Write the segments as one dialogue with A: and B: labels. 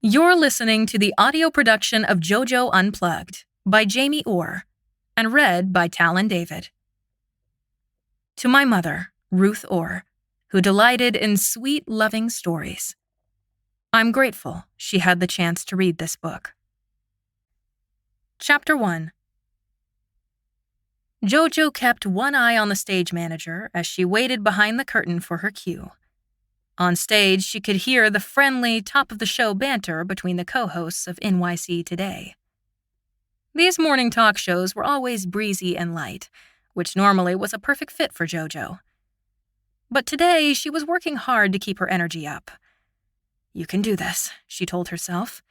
A: You're listening to the audio production of Jojo Unplugged by Jamie Orr and read by Talon David. To my mother, Ruth Orr, who delighted in sweet, loving stories. I'm grateful she had the chance to read this book. Chapter 1. Jojo kept one eye on the stage manager as she waited behind the curtain for her cue. On stage, she could hear the friendly, top-of-the-show banter between the co-hosts of NYC Today. These morning talk shows were always breezy and light, which normally was a perfect fit for Jojo. But today, she was working hard to keep her energy up. You can do this, she told herself.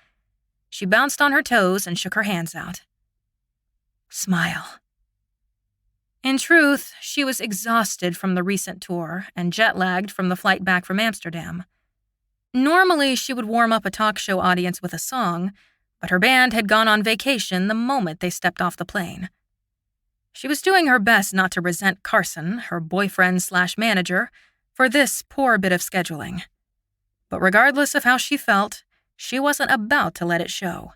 A: She bounced on her toes and shook her hands out. Smile. In truth, she was exhausted from the recent tour and jet-lagged from the flight back from Amsterdam. Normally, she would warm up a talk show audience with a song, but her band had gone on vacation the moment they stepped off the plane. She was doing her best not to resent Carson, her boyfriend/manager, for this poor bit of scheduling. But regardless of how she felt, she wasn't about to let it show.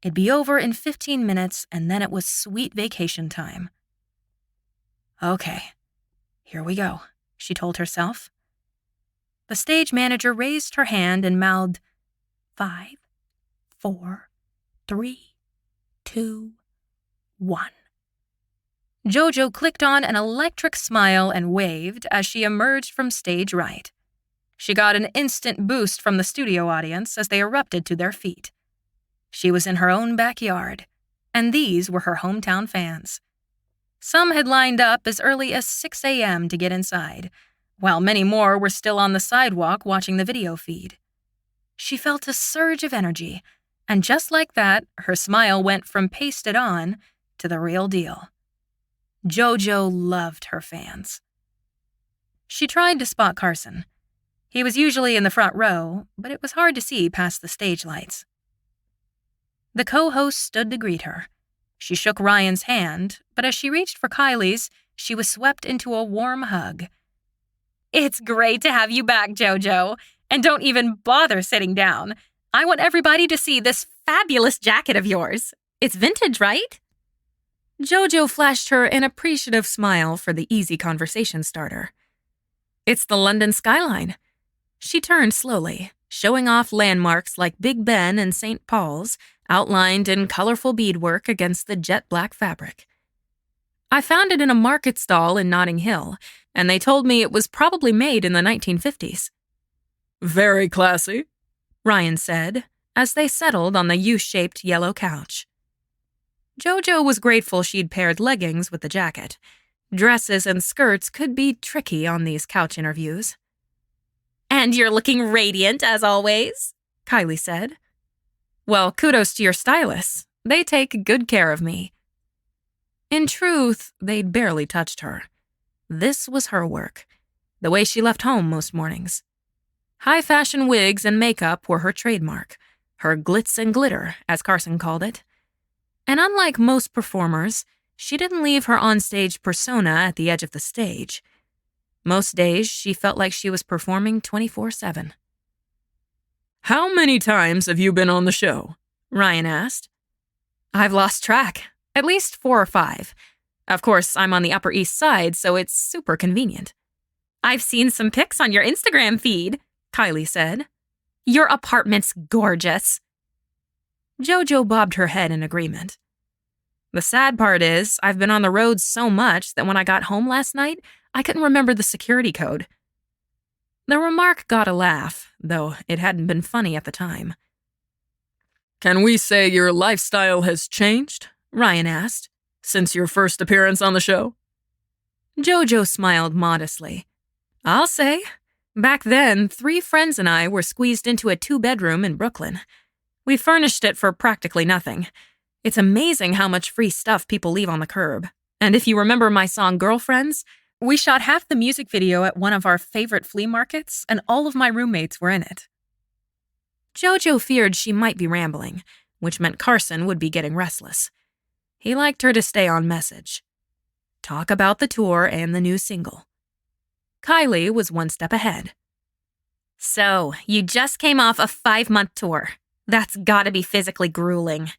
A: It'd be over in 15 minutes, and then it was sweet vacation time. Okay, here we go, she told herself. The stage manager raised her hand and mouthed, 5, 4, 3, 2, 1. Jojo clicked on an electric smile and waved as she emerged from stage right. She got an instant boost from the studio audience as they erupted to their feet. She was in her own backyard, and these were her hometown fans. Some had lined up as early as 6 a.m. to get inside, while many more were still on the sidewalk watching the video feed. She felt a surge of energy, and just like that, her smile went from pasted on to the real deal. Jojo loved her fans. She tried to spot Carson. He was usually in the front row, but it was hard to see past the stage lights. The co-host stood to greet her. She shook Ryan's hand, but as she reached for Kylie's, she was swept into a warm hug. It's great to have you back, Jojo. And don't even bother sitting down. I want everybody to see this fabulous jacket of yours. It's vintage, right? Jojo flashed her an appreciative smile for the easy conversation starter. It's the London skyline. She turned slowly, showing off landmarks like Big Ben and St. Paul's, outlined in colorful beadwork against the jet-black fabric. I found it in a market stall in Notting Hill, and they told me it was probably made in the 1950s.
B: Very classy,
A: Ryan said, as they settled on the U-shaped yellow couch. Jojo was grateful she'd paired leggings with the jacket. Dresses and skirts could be tricky on these couch interviews. And you're looking radiant, as always, Kylie said. Well, kudos to your stylists. They take good care of me. In truth, they'd barely touched her. This was her work, the way she left home most mornings. High-fashion wigs and makeup were her trademark, her glitz and glitter, as Carson called it. And unlike most performers, she didn't leave her onstage persona at the edge of the stage. Most days, she felt like she was performing 24/7.
B: How many times have you been on the show?
A: Ryan asked. I've lost track. At least 4 or 5. Of course, I'm on the Upper East Side, so it's super convenient. I've seen some pics on your Instagram feed, Kylie said. Your apartment's gorgeous. Jojo bobbed her head in agreement. The sad part is, I've been on the road so much that when I got home last night, I couldn't remember the security code. The remark got a laugh, though it hadn't been funny at the time.
B: Can we say your lifestyle has changed?
A: Ryan asked.
B: Since your first appearance on the show?
A: Jojo smiled modestly. I'll say. Back then, 3 friends and I were squeezed into a 2-bedroom in Brooklyn. We furnished it for practically nothing. It's amazing how much free stuff people leave on the curb. And if you remember my song Girlfriends, we shot half the music video at one of our favorite flea markets, and all of my roommates were in it. Jojo feared she might be rambling, which meant Carson would be getting restless. He liked her to stay on message. Talk about the tour and the new single. Kylie was one step ahead. So, you just came off a 5-month tour. That's gotta be physically grueling.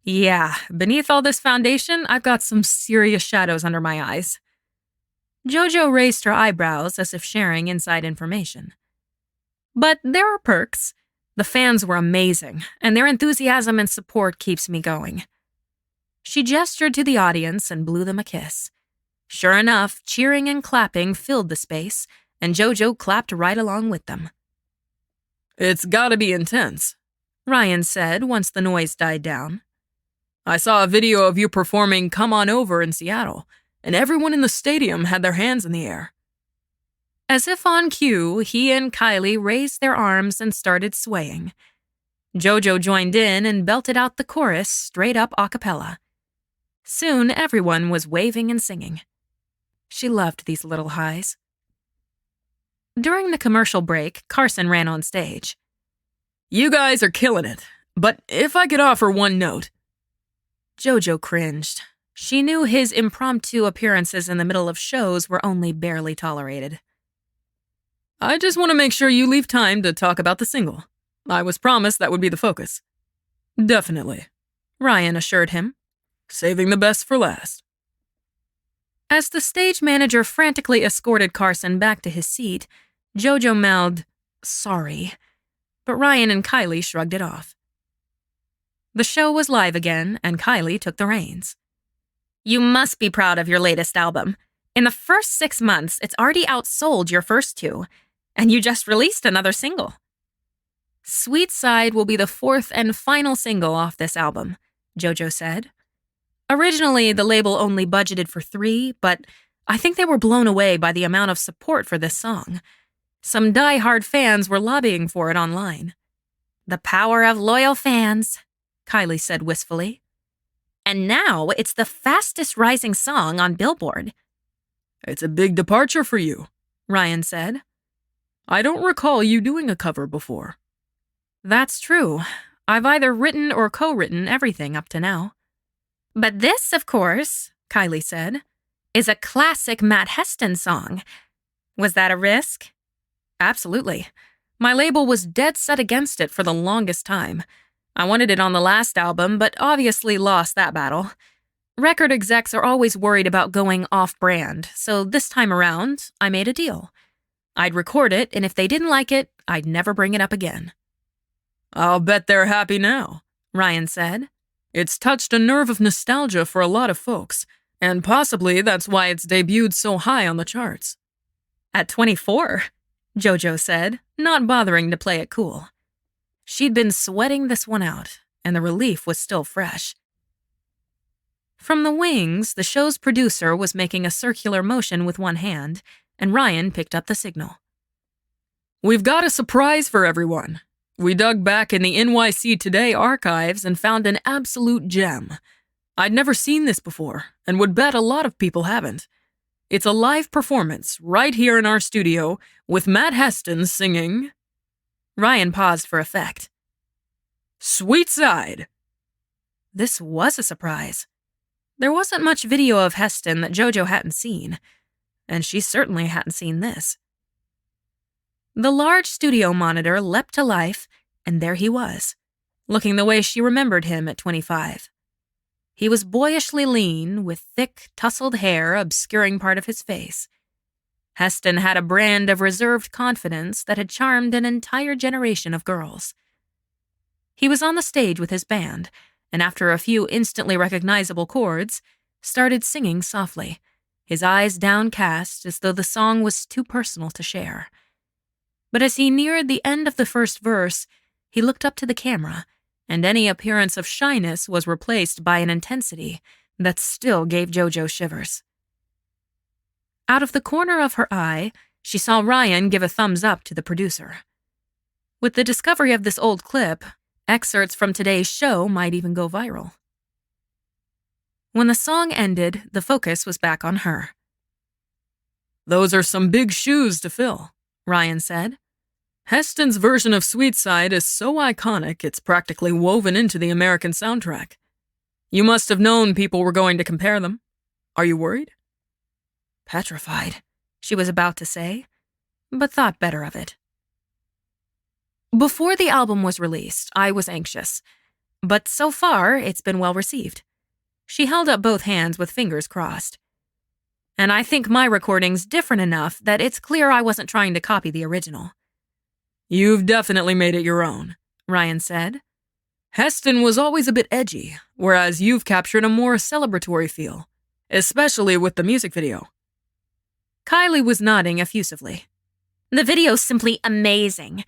B: Yeah, beneath all this foundation, I've got some serious shadows under my eyes. Jojo raised her eyebrows as if sharing inside information. But there are perks. The fans were amazing, and their enthusiasm and support keeps me going. She gestured to the audience and blew them a kiss. Sure enough, cheering and clapping filled the space, and Jojo clapped right along with them. "It's gotta be intense," Ryan said once the noise died down. "I saw a video of you performing Come On Over in Seattle, and everyone in the stadium had their hands in the air." As if on cue, he and Kylie raised their arms and started swaying. Jojo joined in and belted out the chorus straight up a cappella. Soon everyone was waving and singing. She loved these little highs. During the commercial break, Carson ran on stage. "You guys are killing it, but if I could offer one note." Jojo cringed. She knew his impromptu appearances in the middle of shows were only barely tolerated. "I just want to make sure you leave time to talk about the single. I was promised that would be the focus." "Definitely," Ryan assured him. "Saving the best for last." As the stage manager frantically escorted Carson back to his seat, Jojo mouthed, "Sorry," but Ryan and Kylie shrugged it off. The show was live again, and Kylie took the reins. "You must be proud of your latest album. In the first 6 months, it's already outsold your first 2, and you just released another single." "Sweet Side will be the 4th and final single off this album," Jojo said. "Originally, the label only budgeted for 3, but I think they were blown away by the amount of support for this song. Some die-hard fans were lobbying for it online." "The power of loyal fans," Kylie said wistfully. "And now it's the fastest rising song on Billboard." "It's a big departure for you," Ryan said. "I don't recall you doing a cover before." "That's true. I've either written or co-written everything up to now." "But this, of course," Kylie said, "is a classic Matt Heston song. Was that a risk?" "Absolutely. My label was dead set against it for the longest time. I wanted it on the last album, but obviously lost that battle. Record execs are always worried about going off-brand, so this time around, I made a deal. I'd record it, and if they didn't like it, I'd never bring it up again." "I'll bet they're happy now," Ryan said. "It's touched a nerve of nostalgia for a lot of folks, and possibly that's why it's debuted so high on the charts." "At 24, Jojo said, not bothering to play it cool. She'd been sweating this one out, and the relief was still fresh. From the wings, the show's producer was making a circular motion with one hand, and Ryan picked up the signal. "We've got a surprise for everyone. We dug back in the NYC Today archives and found an absolute gem. I'd never seen this before, and would bet a lot of people haven't. It's a live performance right here in our studio with Matt Heston singing..." Ryan paused for effect. "Sweet Side." This was a surprise. There wasn't much video of Heston that Jojo hadn't seen, and she certainly hadn't seen this. The large studio monitor leapt to life, and there he was, looking the way she remembered him at 25. He was boyishly lean, with thick, tousled hair obscuring part of his face. Heston had a brand of reserved confidence that had charmed an entire generation of girls. He was on the stage with his band, and after a few instantly recognizable chords, started singing softly, his eyes downcast as though the song was too personal to share. But as he neared the end of the first verse, he looked up to the camera, and any appearance of shyness was replaced by an intensity that still gave Jojo shivers. Out of the corner of her eye, she saw Ryan give a thumbs up to the producer. With the discovery of this old clip, excerpts from today's show might even go viral. When the song ended, the focus was back on her. "Those are some big shoes to fill," Ryan said. "Heston's version of Sweet Side is so iconic it's practically woven into the American soundtrack. You must have known people were going to compare them. Are you worried?" "Petrified," she was about to say, but thought better of it. Before the album was released, I was anxious. But so far, it's been well received. She held up both hands with fingers crossed. And I think my recording's different enough that it's clear I wasn't trying to copy the original.
C: You've definitely made it your own,
B: Ryan said.
C: Heston was always a bit edgy, whereas you've captured a more celebratory feel, especially with the music video.
B: Kylie was nodding effusively.
A: The video's simply amazing,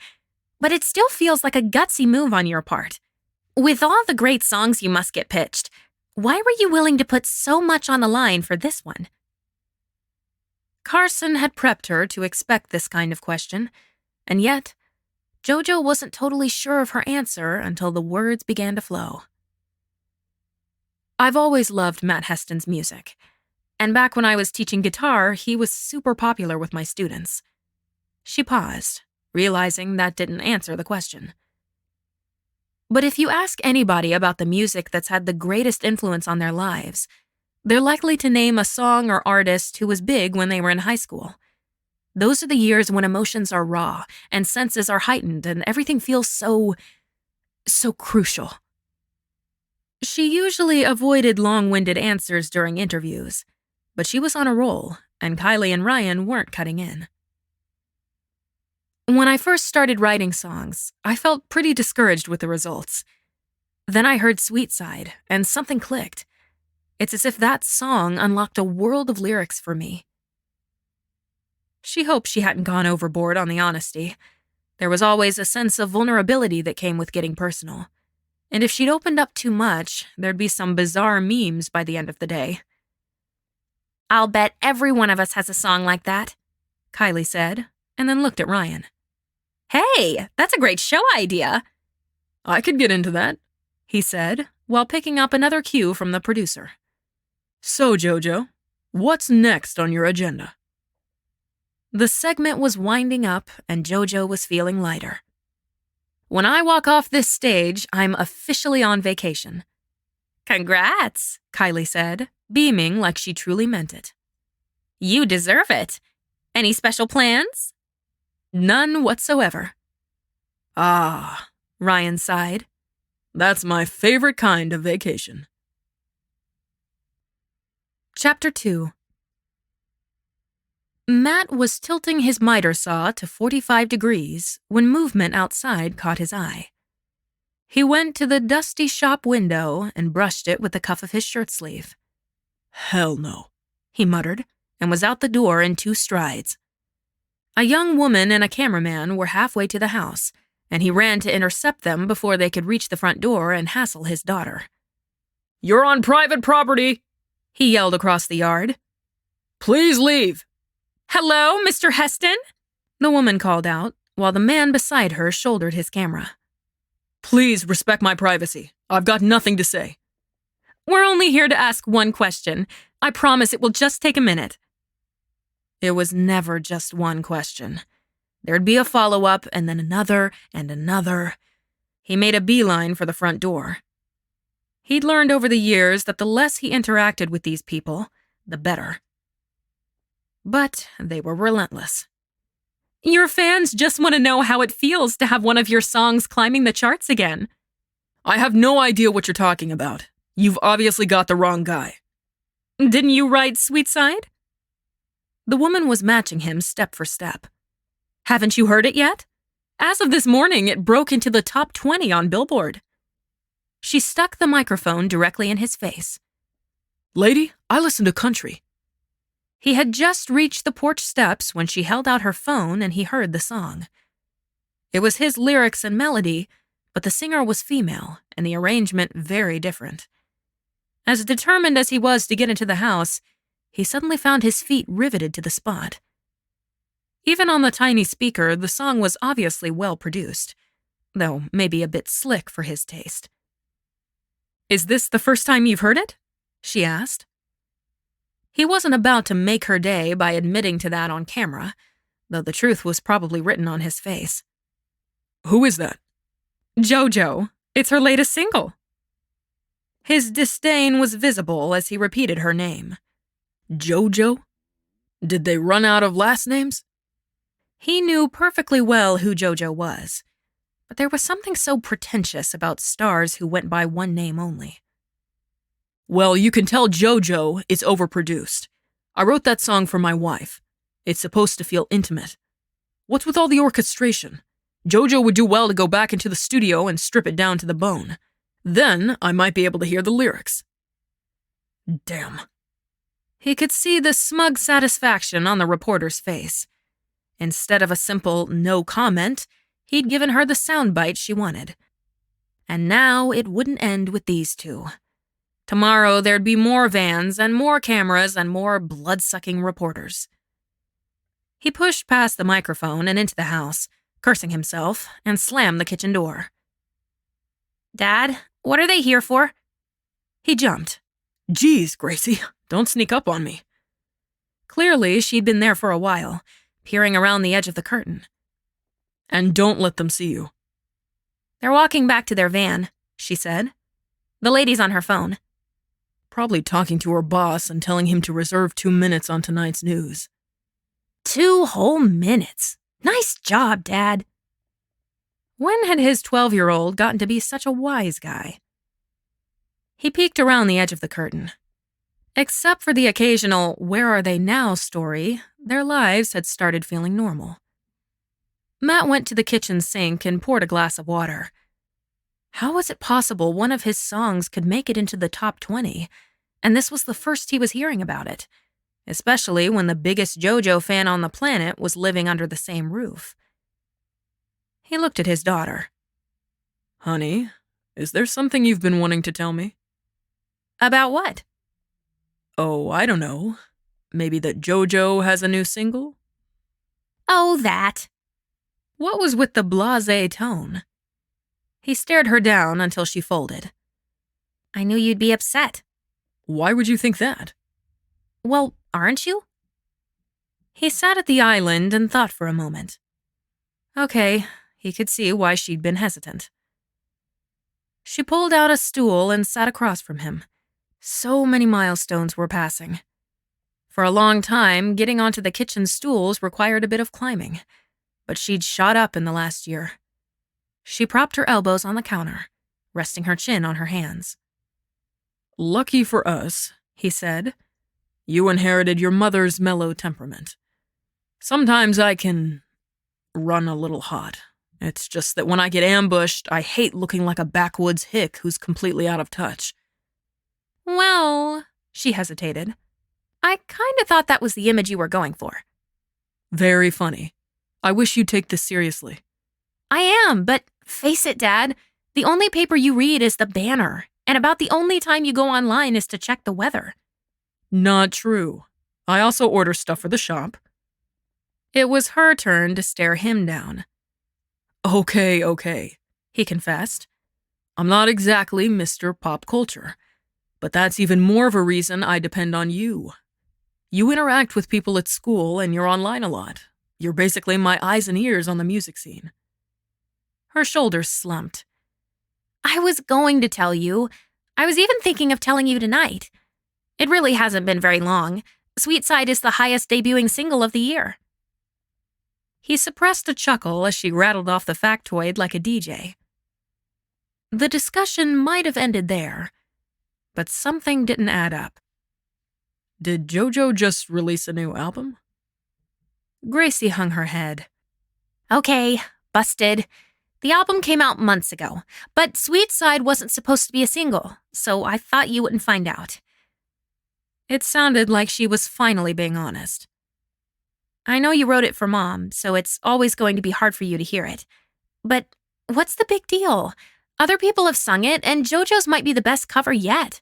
A: but it still feels like a gutsy move on your part. With all the great songs you must get pitched, why were you willing to put so much on the line for this one?
B: Carson had prepped her to expect this kind of question, and yet, Jojo wasn't totally sure of her answer until the words began to flow. I've always loved Matt Heston's music, and back when I was teaching guitar, he was super popular with my students. She paused, realizing that didn't answer the question. But if you ask anybody about the music that's had the greatest influence on their lives, they're likely to name a song or artist who was big when they were in high school. Those are the years when emotions are raw and senses are heightened and everything feels so crucial. She usually avoided long-winded answers during interviews, but she was on a roll, and Kylie and Ryan weren't cutting in. When I first started writing songs, I felt pretty discouraged with the results. Then I heard Sweet Side, and something clicked. It's as if that song unlocked a world of lyrics for me. She hoped she hadn't gone overboard on the honesty. There was always a sense of vulnerability that came with getting personal. And if she'd opened up too much, there'd be some bizarre memes by the end of the day.
A: I'll bet every one of us has a song like that,
B: Kylie said, and then looked at Ryan.
A: Hey, that's a great show idea.
C: I could get into that,
B: he said, while picking up another cue from the producer.
C: So, Jojo, what's next on your agenda?
B: The segment was winding up, and Jojo was feeling lighter. When I walk off this stage, I'm officially on vacation.
A: Congrats,
B: Kylie said, beaming like she truly meant it.
A: You deserve it. Any special plans?
B: None whatsoever.
C: Ah,
B: Ryan sighed.
C: That's my favorite kind of vacation.
B: Chapter 2. Matt was tilting his miter saw to 45 degrees when movement outside caught his eye. He went to the dusty shop window and brushed it with the cuff of his shirt sleeve.
C: Hell no,
B: he muttered, and was out the door in 2 strides. A young woman and a cameraman were halfway to the house, and he ran to intercept them before they could reach the front door and hassle his daughter.
C: You're on private property,
B: he yelled across the yard.
C: Please leave.
A: Hello, Mr. Heston?
B: The woman called out, while the man beside her shouldered his camera.
C: Please respect my privacy. I've got nothing to say.
A: We're only here to ask one question. I promise it will just take a minute.
B: It was never just one question. There'd be a follow-up, and then another, and another. He made a beeline for the front door. He'd learned over the years that the less he interacted with these people, the better. But they were relentless.
A: Your fans just want to know how it feels to have one of your songs climbing the charts again.
C: I have no idea what you're talking about. You've obviously got the wrong guy.
A: Didn't you write Sweet Side?
B: The woman was matching him step for step.
A: Haven't you heard it yet? As of this morning, it broke into the top 20 on Billboard.
B: She stuck the microphone directly in his face.
C: Lady, I listen to country.
B: He had just reached the porch steps when she held out her phone and he heard the song. It was his lyrics and melody, but the singer was female and the arrangement very different. As determined as he was to get into the house, he suddenly found his feet riveted to the spot. Even on the tiny speaker, the song was obviously well produced, though maybe a bit slick for his taste.
A: Is this the first time you've heard it? She asked.
B: He wasn't about to make her day by admitting to that on camera, though the truth was probably written on his face.
C: Who is that?
A: Jojo. It's her latest single.
B: His disdain was visible as he repeated her name.
C: Jojo? Did they run out of last names?
B: He knew perfectly well who Jojo was. but there was something so pretentious about stars who went by one name only.
C: Well, you can tell Jojo it's overproduced. I wrote that song for my wife. It's supposed to feel intimate. What's with all the orchestration? Jojo would do well to go back into the studio and strip it down to the bone. Then I might be able to hear the lyrics. Damn.
B: He could see the smug satisfaction on the reporter's face. Instead of a simple no comment, he'd given her the soundbite she wanted. And now it wouldn't end with these two. Tomorrow there'd be more vans and more cameras and more blood-sucking reporters. He pushed past the microphone and into the house, cursing himself, and slammed the kitchen door. "Dad, what are they here for?" He jumped.
C: Geez, Gracie, don't sneak up on me.
B: Clearly, she'd been there for a while, peering around the edge of the curtain.
C: And don't let them see you.
B: "They're walking back to their van," she said. "The lady's on her phone."
C: Probably talking to her boss and telling him to reserve 2 minutes on tonight's news.
B: 2 whole minutes. Nice job, Dad. When had his 12-year-old gotten to be such a wise guy? He peeked around the edge of the curtain. Except for the occasional "where are they now" story, their lives had started feeling normal. Matt went to the kitchen sink and poured a glass of water. How was it possible one of his songs could make it into the top 20, and this was the first he was hearing about it, especially when the biggest Jojo fan on the planet was living under the same roof? He looked at his daughter.
C: Honey, is there something you've been wanting to tell me?
B: About what?
C: Oh, I don't know. Maybe that Jojo has a new single?
B: Oh, that. What was with the blasé tone? He stared her down until she folded. "I knew you'd be upset."
C: Why would you think that?
B: "Well, aren't you?" He sat at the island and thought for a moment. Okay, he could see why she'd been hesitant. She pulled out a stool and sat across from him. So many milestones were passing. For a long time, getting onto the kitchen stools required a bit of climbing, but she'd shot up in the last year. She propped her elbows on the counter, resting her chin on her hands.
C: Lucky for us, he said. You inherited your mother's mellow temperament. Sometimes I can run a little hot. It's just that when I get ambushed, I hate looking like a backwoods hick who's completely out of touch.
B: Well, she hesitated. I kind of thought that was the image you were going for.
C: Very funny. I wish you'd take this seriously.
B: I am, but face it, Dad. The only paper you read is the Banner, and about the only time you go online is to check the weather.
C: Not true. I also order stuff for the shop.
B: It was her turn to stare him down.
C: Okay, he confessed. I'm not exactly Mr. Pop Culture, but that's even more of a reason I depend on you. You interact with people at school and you're online a lot. You're basically my eyes and ears on the music scene.
B: Her shoulders slumped. I was going to tell you. I was even thinking of telling you tonight. It really hasn't been very long. Sweet Side is the highest debuting single of the year. He suppressed a chuckle as she rattled off the factoid like a DJ. The discussion might have ended there, but something didn't add up.
C: Did Jojo just release a new album?
B: Gracie hung her head. Okay, busted. The album came out months ago, but Sweet Side wasn't supposed to be a single, so I thought you wouldn't find out. It sounded like she was finally being honest. I know you wrote it for Mom, so it's always going to be hard for you to hear it. But what's the big deal? Other people have sung it, and JoJo's might be the best cover yet.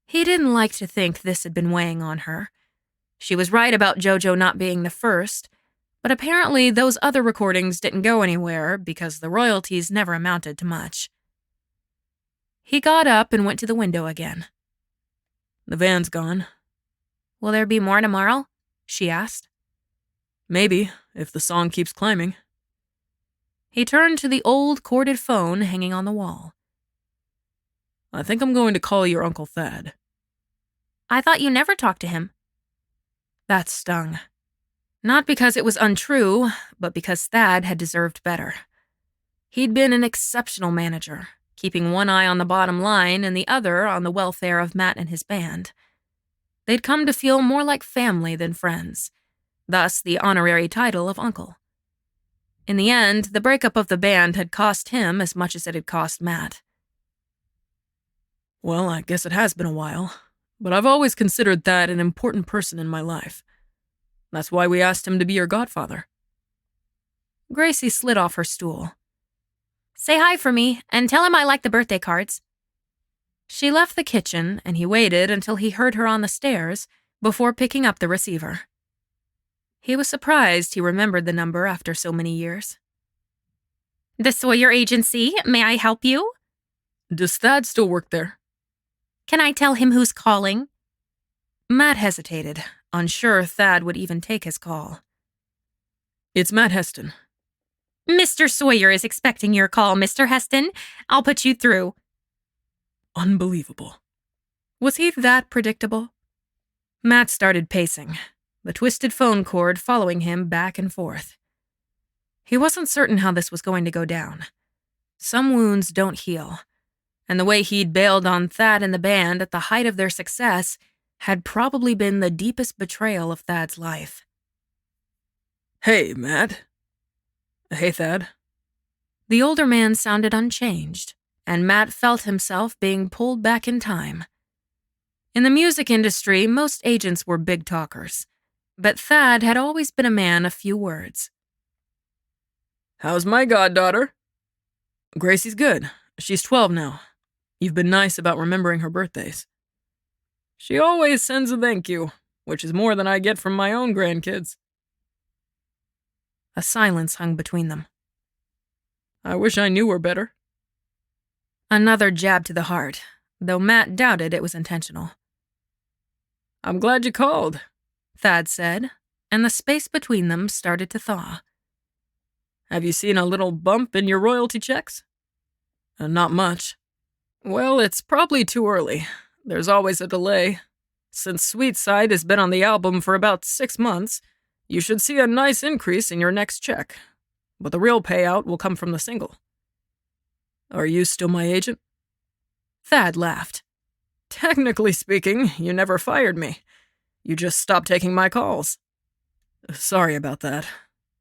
B: He didn't like to think this had been weighing on her. She was right about JoJo not being the first, but apparently those other recordings didn't go anywhere because the royalties never amounted to much. He got up and went to the window again.
C: The van's gone.
B: Will there be more tomorrow? She asked.
C: Maybe, if the song keeps climbing.
B: He turned to the old corded phone hanging on the wall.
C: I think I'm going to call your Uncle Thad.
B: I thought you never talked to him. That stung. Not because it was untrue, but because Thad had deserved better. He'd been an exceptional manager, keeping one eye on the bottom line and the other on the welfare of Matt and his band. They'd come to feel more like family than friends, thus the honorary title of uncle. In the end, the breakup of the band had cost him as much as it had cost Matt.
C: Well, I guess it has been a while, but I've always considered Thad an important person in my life. That's why we asked him to be your godfather.
B: Gracie slid off her stool. Say hi for me, and tell him I like the birthday cards. She left the kitchen, and he waited until he heard her on the stairs before picking up the receiver. He was surprised he remembered the number after so many years. The Sawyer Agency, may I help you?
C: Does Thad still work there?
B: Can I tell him who's calling? Matt hesitated, unsure Thad would even take his call.
C: It's Matt Heston.
B: Mr. Sawyer is expecting your call, Mr. Heston. I'll put you through.
C: Unbelievable.
B: Was he that predictable? Matt started pacing, the twisted phone cord following him back and forth. He wasn't certain how this was going to go down. Some wounds don't heal, and the way he'd bailed on Thad and the band at the height of their success had probably been the deepest betrayal of Thad's life.
C: Hey, Matt. Hey, Thad.
B: The older man sounded unchanged, and Matt felt himself being pulled back in time. In the music industry, most agents were big talkers, but Thad had always been a man of few words.
C: How's my goddaughter? Gracie's good. She's 12 now. You've been nice about remembering her birthdays. She always sends a thank you, which is more than I get from my own grandkids.
B: A silence hung between them.
C: I wish I knew her better.
B: Another jab to the heart, though Matt doubted it was intentional.
C: I'm glad you called,
B: Thad said, and the space between them started to thaw.
C: Have you seen a little bump in your royalty checks? Not much. Well, it's probably too early. There's always a delay. Since Sweet Side has been on the album for about 6 months, you should see a nice increase in your next check. But the real payout will come from the single. Are you still my agent?
B: Thad laughed.
C: Technically speaking, you never fired me. You just stopped taking my calls. Sorry about that.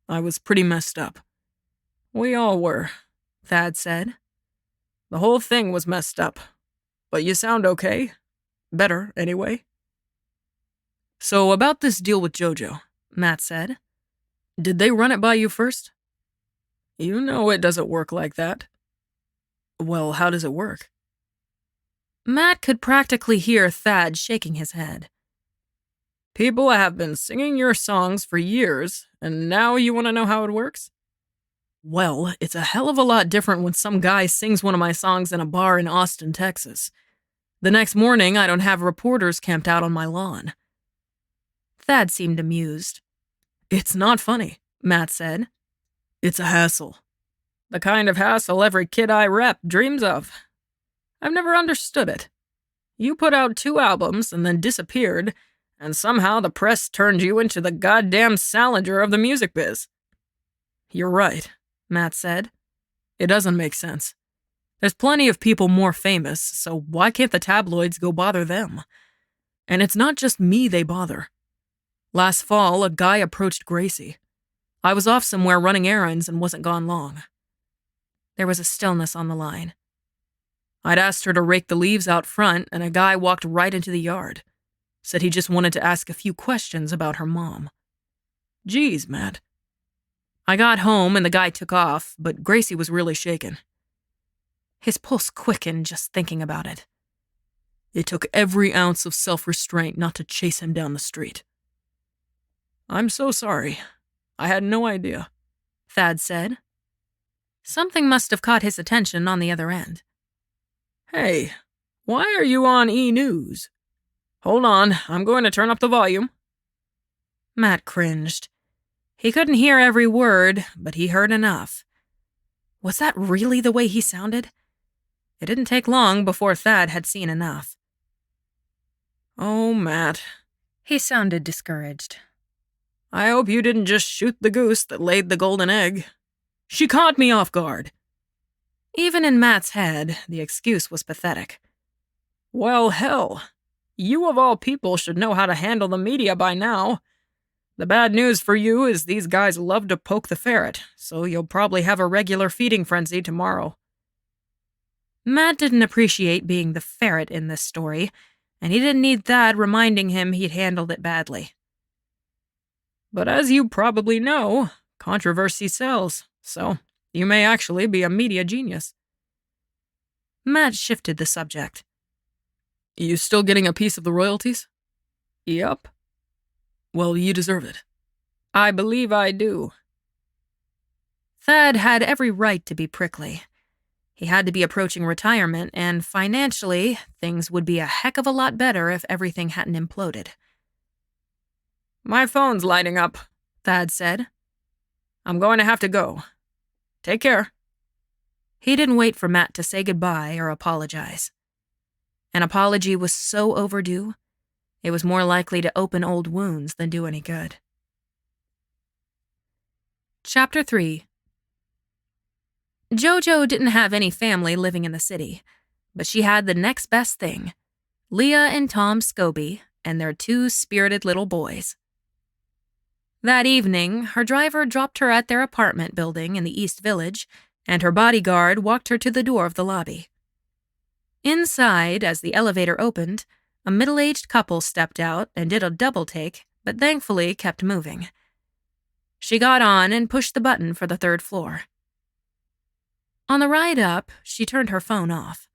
C: I was pretty messed up. We all were, Thad said. The whole thing was messed up. But you sound okay. Better, anyway. So about this deal with Jojo, Matt said. Did they run it by you first? You know it doesn't work like that. Well, how does it work?
B: Matt could practically hear Thad shaking his head.
C: People have been singing your songs for years, and now you want to know how it works? Well, it's a hell of a lot different when some guy sings one of my songs in a bar in Austin, Texas. The next morning, I don't have reporters camped out on my lawn.
B: Thad seemed amused.
C: It's not funny, Matt said. It's a hassle. The kind of hassle every kid I rep dreams of. I've never understood it. You put out 2 albums and then disappeared, and somehow the press turned you into the goddamn Salinger of the music biz. You're right, Matt said. It doesn't make sense. There's plenty of people more famous, so why can't the tabloids go bother them? And it's not just me they bother. Last fall, a guy approached Gracie. I was off somewhere running errands and wasn't gone long. There was a stillness on the line. I'd asked her to rake the leaves out front, and a guy walked right into the yard. Said he just wanted to ask a few questions about her mom. Geez, Matt. I got home and the guy took off, but Gracie was really shaken. His pulse quickened just thinking about it. It took every ounce of self-restraint not to chase him down the street. I'm so sorry. I had no idea,
B: Thad said. Something must have caught his attention on the other end.
C: Hey, why are you on E! News? Hold on, I'm going to turn up the volume.
B: Matt cringed. He couldn't hear every word, but he heard enough. Was that really the way he sounded? It didn't take long before Thad had seen enough.
C: Oh, Matt.
A: He sounded discouraged.
C: I hope you didn't just shoot the goose that laid the golden egg. She caught me off guard.
B: Even in Matt's head, the excuse was pathetic.
C: Well, hell. You of all people should know how to handle the media by now. The bad news for you is these guys love to poke the ferret, so you'll probably have a regular feeding frenzy tomorrow.
B: Matt didn't appreciate being the ferret in this story, and he didn't need Thad reminding him he'd handled it badly.
C: But as you probably know, controversy sells, so you may actually be a media genius.
B: Matt shifted the subject.
C: You still getting a piece of the royalties? Yup. Well, you deserve it. I believe I do.
B: Thad had every right to be prickly. He had to be approaching retirement, and financially, things would be a heck of a lot better if everything hadn't imploded.
C: My phone's lighting up, Thad said. I'm going to have to go. Take care.
B: He didn't wait for Matt to say goodbye or apologize. An apology was so overdue, it was more likely to open old wounds than do any good. Chapter 3. Jojo didn't have any family living in the city, but she had the next best thing, Leah and Tom Scobie and their 2 spirited little boys. That evening, her driver dropped her at their apartment building in the East Village, and her bodyguard walked her to the door of the lobby. Inside, as the elevator opened, a middle-aged couple stepped out and did a double-take, but thankfully kept moving. She got on and pushed the button for the 3rd floor. On the ride up, she turned her phone off.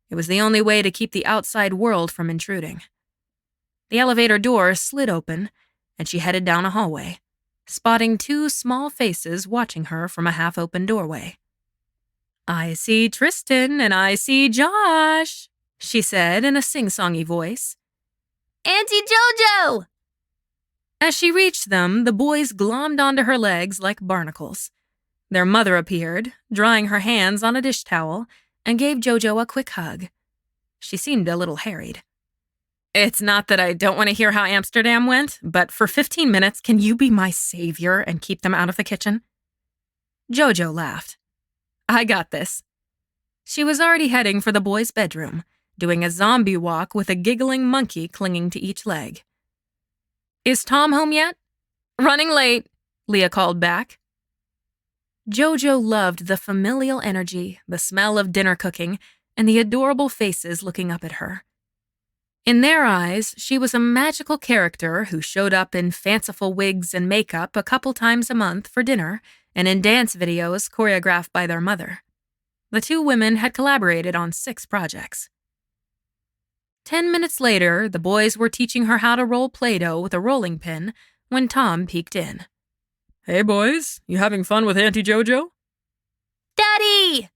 B: It was the only way to keep the outside world from intruding. The elevator door slid open, and she headed down a hallway, spotting 2 small faces watching her from a half-open doorway. "I see Tristan and I see Josh," she said in a sing-songy voice.
D: "Auntie Jojo!"
B: As she reached them, the boys glommed onto her legs like barnacles. Their mother appeared, drying her hands on a dish towel, and gave Jojo a quick hug. She seemed a little harried. "It's not that I don't want to hear how Amsterdam went, but for 15 minutes, can you be my savior and keep them out of the kitchen?" Jojo laughed. "I got this." She was already heading for the boys' bedroom, doing a zombie walk with a giggling monkey clinging to each leg. "Is Tom home yet?" "Running late," Leah called back. Jojo loved the familial energy, the smell of dinner cooking, and the adorable faces looking up at her. In their eyes, she was a magical character who showed up in fanciful wigs and makeup a couple times a month for dinner and in dance videos choreographed by their mother. The 2 women had collaborated on 6 projects. 10 minutes later, the boys were teaching her how to roll Play-Doh with a rolling pin when Tom peeked in.
C: Hey, boys, you having fun with Auntie Jojo?
D: "Daddy!"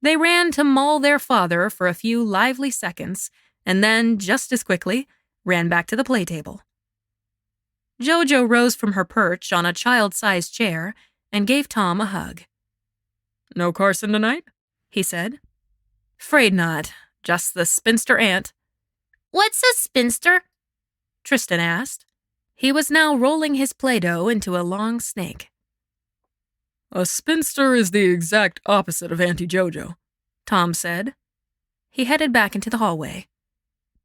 B: They ran to maul their father for a few lively seconds, and then, just as quickly, ran back to the play table. Jojo rose from her perch on a child-sized chair and gave Tom a hug.
C: No Carson tonight?
B: He said. "'Fraid not. Just the spinster aunt."
D: "What's a spinster?"
B: Tristan asked. He was now rolling his Play-Doh into a long snake.
C: A spinster is the exact opposite of Auntie Jojo,
B: Tom said. He headed back into the hallway.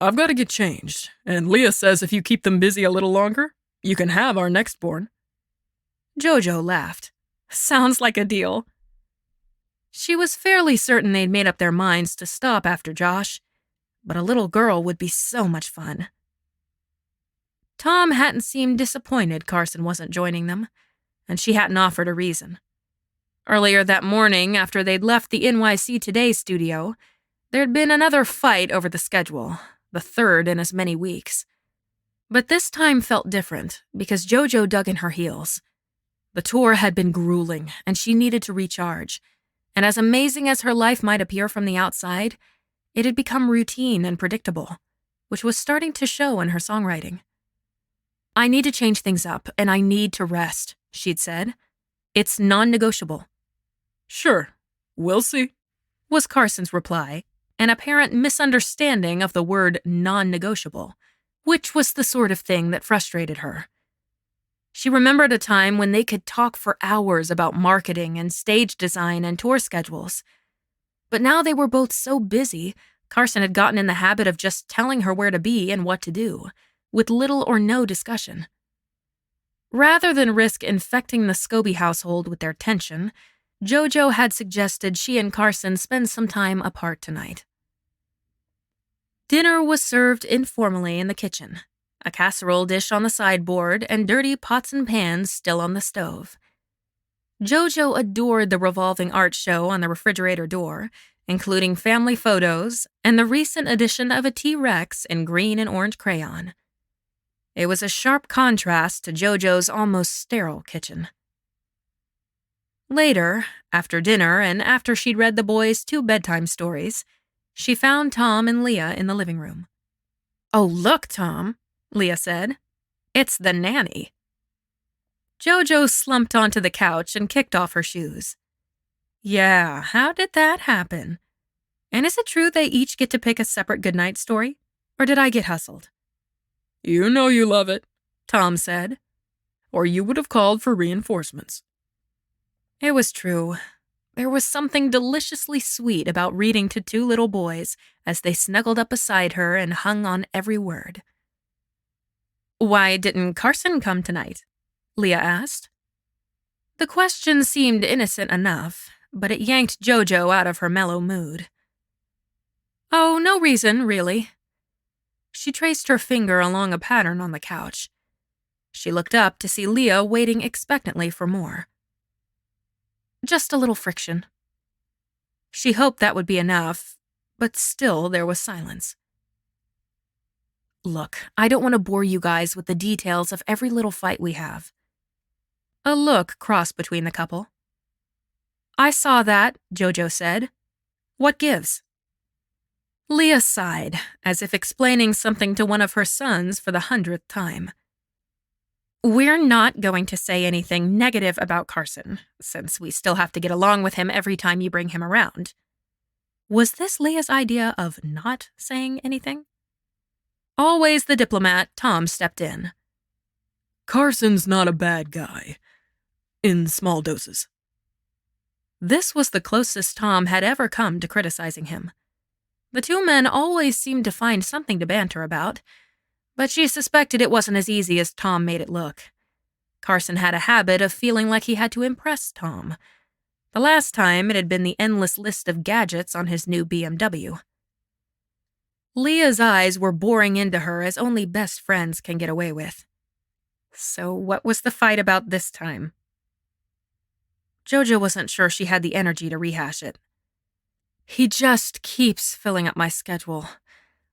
C: I've got to get changed, and Leah says if you keep them busy a little longer, you can have our next born.
B: Jojo laughed. Sounds like a deal. She was fairly certain they'd made up their minds to stop after Josh, but a little girl would be so much fun. Tom hadn't seemed disappointed Carson wasn't joining them, and she hadn't offered a reason. Earlier that morning, after they'd left the NYC Today studio, there'd been another fight over the schedule, the 3rd in as many weeks. But this time felt different, because Jojo dug in her heels. The tour had been grueling, and she needed to recharge, and as amazing as her life might appear from the outside, it had become routine and predictable, which was starting to show in her songwriting. "I need to change things up, and I need to rest," she'd said. "It's non-negotiable."
C: Sure, we'll see,
B: was Carson's reply, an apparent misunderstanding of the word non-negotiable, which was the sort of thing that frustrated her. She remembered a time when they could talk for hours about marketing and stage design and tour schedules, But now they were both so busy, Carson had gotten in the habit of just telling her where to be and what to do, with little or no discussion. Rather than risk infecting the Scobie household with their tension, Jojo had suggested she and Carson spend some time apart tonight. Dinner was served informally in the kitchen, a casserole dish on the sideboard and dirty pots and pans still on the stove. Jojo adored the revolving art show on the refrigerator door, including family photos and the recent addition of a T-Rex in green and orange crayon. It was a sharp contrast to Jojo's almost sterile kitchen. Later, after dinner and after she'd read the boys 2 bedtime stories, she found Tom and Leah in the living room. "Oh, look, Tom," Leah said. "It's the nanny." Jojo slumped onto the couch and kicked off her shoes. "Yeah, how did that happen? And is it true they each get to pick a separate goodnight story? Or did I get hustled?"
C: You know you love it, Tom said. Or you would have called for reinforcements.
B: It was true. There was something deliciously sweet about reading to 2 little boys as they snuggled up beside her and hung on every word. "Why didn't Carson come tonight?" Leah asked. The question seemed innocent enough, but it yanked Jojo out of her mellow mood. "Oh, no reason, really." She traced her finger along a pattern on the couch. She looked up to see Leah waiting expectantly for more. "Just a little friction." She hoped that would be enough, but still there was silence. "Look, I don't want to bore you guys with the details of every little fight we have." A look crossed between the couple. "I saw that," Jojo said. "What gives?" Leah sighed, as if explaining something to one of her sons for the 100th time. "We're not going to say anything negative about Carson, since we still have to get along with him every time you bring him around." Was this Leah's idea of not saying anything? Always the diplomat, Tom stepped in.
C: Carson's not a bad guy. In small doses.
B: This was the closest Tom had ever come to criticizing him. The 2 men always seemed to find something to banter about, but she suspected it wasn't as easy as Tom made it look. Carson had a habit of feeling like he had to impress Tom. The last time, it had been the endless list of gadgets on his new BMW. Leah's eyes were boring into her as only best friends can get away with. So what was the fight about this time? Jojo wasn't sure she had the energy to rehash it. "He just keeps filling up my schedule.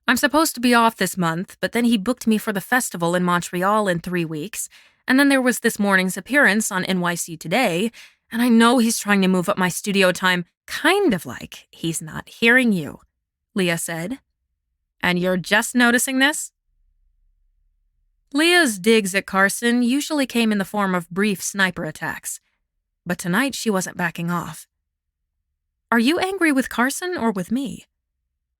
B: I'm supposed to be off this month, but then he booked me for the festival in Montreal in 3 weeks, and then there was this morning's appearance on NYC Today, and I know he's trying to move up my studio time, kind of like he's not hearing you," Leah said. "And you're just noticing this?" Leah's digs at Carson usually came in the form of brief sniper attacks, but tonight she wasn't backing off. "Are you angry with Carson or with me?"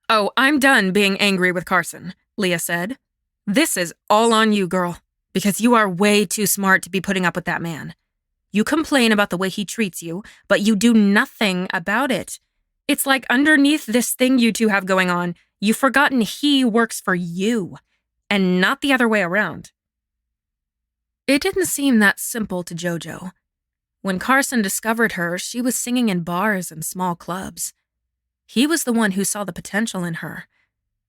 B: "Oh, I'm done being angry with Carson," Leah said. "This is all on you, girl, because you are way too smart to be putting up with that man. You complain about the way he treats you, but you do nothing about it. It's like underneath this thing you 2 have going on, you've forgotten he works for you, and not the other way around." It didn't seem that simple to Jojo. When Carson discovered her, she was singing in bars and small clubs. He was the one who saw the potential in her.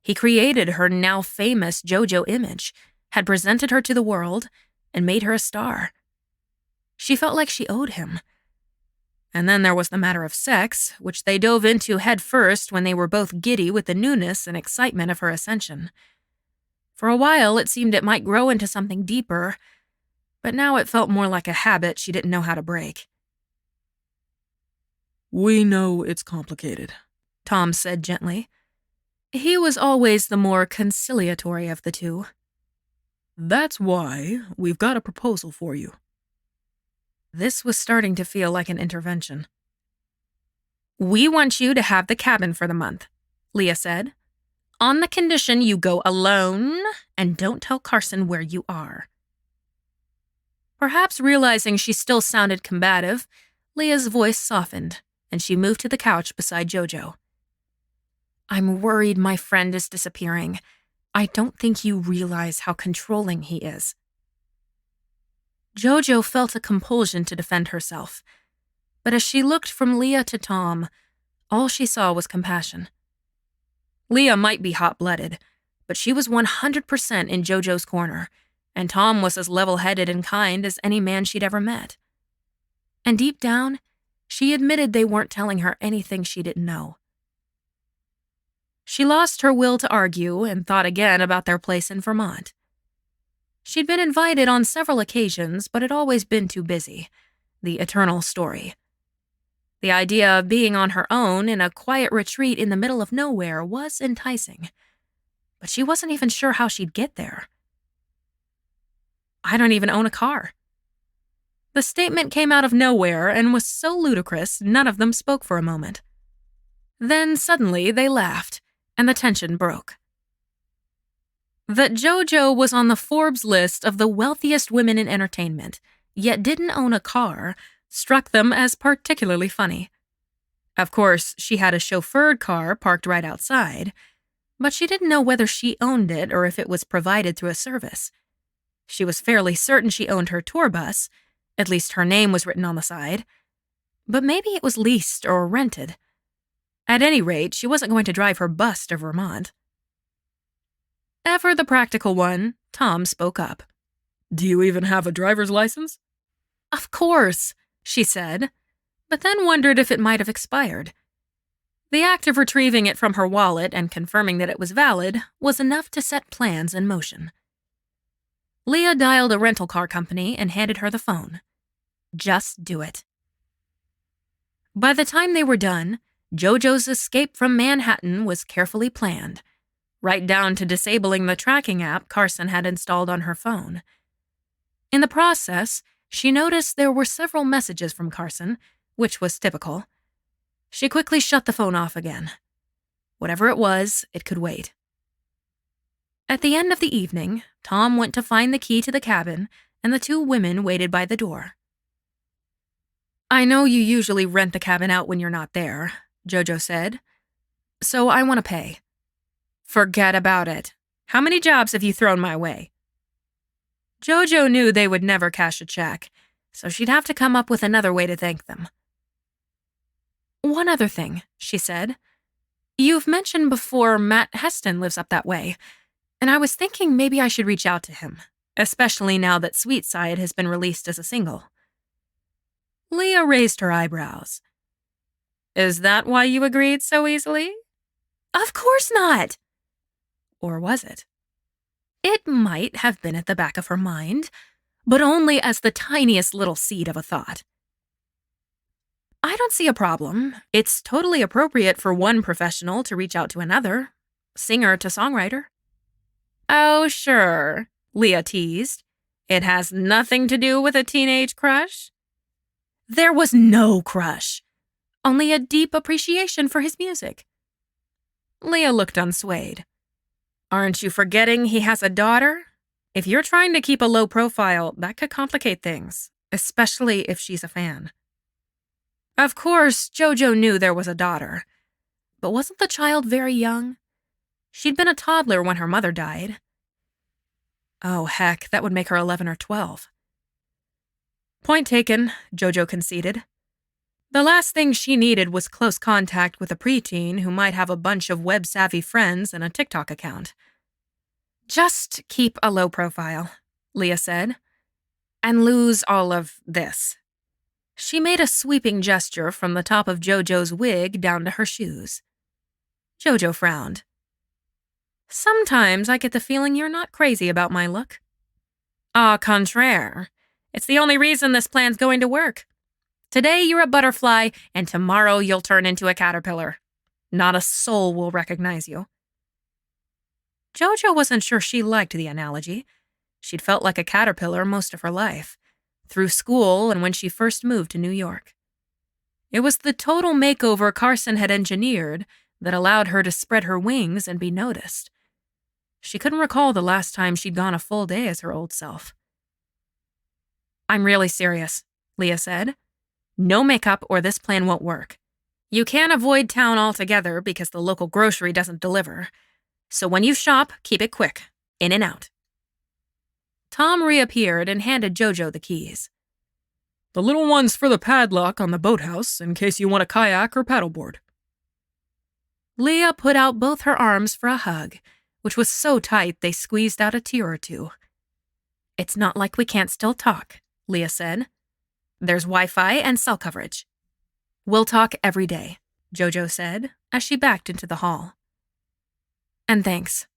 B: He created her now famous Jojo image, had presented her to the world, and made her a star. She felt like she owed him. And then there was the matter of sex, which they dove into head first when they were both giddy with the newness and excitement of her ascension. For a while, it seemed it might grow into something deeper, but now it felt more like a habit she didn't know how to break.
C: "We know it's complicated,"
B: Tom said gently. He was always the more conciliatory of the 2.
C: "That's why we've got a proposal for you."
B: This was starting to feel like an intervention. "We want you to have the cabin for the month," Leah said, "on the condition you go alone and don't tell Carson where you are." Perhaps realizing she still sounded combative, Leah's voice softened, and she moved to the couch beside Jojo. I'm worried my friend is disappearing. I don't think you realize how controlling he is. Jojo felt a compulsion to defend herself, but as she looked from Leah to Tom, all she saw was compassion. Leah might be hot-blooded, but she was 100% in Jojo's corner, and Tom was as level-headed and kind as any man she'd ever met. And deep down, she admitted they weren't telling her anything she didn't know. She lost her will to argue and thought again about their place in Vermont. She'd been invited on several occasions, but had always been too busy. The eternal story. The idea of being on her own in a quiet retreat in the middle of nowhere was enticing, but she wasn't even sure how she'd get there. I don't even own a car. The statement came out of nowhere and was so ludicrous none of them spoke for a moment. Then suddenly they laughed, and the tension broke. That Jojo was on the Forbes list of the wealthiest women in entertainment, yet didn't own a car, struck them as particularly funny. Of course, she had a chauffeured car parked right outside, but she didn't know whether she owned it or if it was provided through a service. She was fairly certain she owned her tour bus, at least her name was written on the side, but maybe it was leased or rented. At any rate, she wasn't going to drive her bus to Vermont. Ever the practical one, Tom spoke up.
C: Do you even have a driver's license?
B: Of course, she said, but then wondered if it might have expired. The act of retrieving it from her wallet and confirming that it was valid was enough to set plans in motion. Leah dialed a rental car company and handed her the phone. Just do it. By the time they were done, Jojo's escape from Manhattan was carefully planned, right down to disabling the tracking app Carson had installed on her phone. In the process, she noticed there were several messages from Carson, which was typical. She quickly shut the phone off again. Whatever it was, it could wait. At the end of the evening, Tom went to find the key to the cabin, and the two women waited by the door. I know you usually rent the cabin out when you're not there, Jojo said, so I want to pay. Forget about it. How many jobs have you thrown my way? Jojo knew they would never cash a check, so she'd have to come up with another way to thank them. One other thing, she said. You've mentioned before Matt Heston lives up that way, and I was thinking maybe I should reach out to him, especially now that Sweet Side has been released as a single. Leah raised her eyebrows. Is that why you agreed so easily? Of course not! Or was it? It might have been at the back of her mind, but only as the tiniest little seed of a thought. I don't see a problem. It's totally appropriate for one professional to reach out to another, singer to songwriter. Oh, sure, Leah teased. It has nothing to do with a teenage crush? There was no crush, only a deep appreciation for his music. Leah looked unswayed. Aren't you forgetting he has a daughter? If you're trying to keep a low profile, that could complicate things, especially if she's a fan. Of course, Jojo knew there was a daughter, but wasn't the child very young? She'd been a toddler when her mother died. Oh, heck, that would make her 11 or 12. Point taken, Jojo conceded. The last thing she needed was close contact with a preteen who might have a bunch of web-savvy friends and a TikTok account. Just keep a low profile, Leah said, and lose all of this. She made a sweeping gesture from the top of Jojo's wig down to her shoes. Jojo frowned. Sometimes I get the feeling you're not crazy about my look. Au contraire. It's the only reason this plan's going to work. Today you're a butterfly, and tomorrow you'll turn into a caterpillar. Not a soul will recognize you. Jojo wasn't sure she liked the analogy. She'd felt like a caterpillar most of her life, through school and when she first moved to New York. It was the total makeover Carson had engineered that allowed her to spread her wings and be noticed. She couldn't recall the last time she'd gone a full day as her old self. I'm really serious, Leah said. No makeup or this plan won't work. You can't avoid town altogether because the local grocery doesn't deliver. So when you shop, keep it quick. In and out. Tom reappeared and handed Jojo the keys.
C: The little one's for the padlock on the boathouse in case you want a kayak or paddleboard.
B: Leah put out both her arms for a hug, which was so tight they squeezed out a tear or two. It's not like we can't still talk, Leah said. There's Wi-Fi and cell coverage. We'll talk every day, Jojo said as she backed into the hall. And thanks.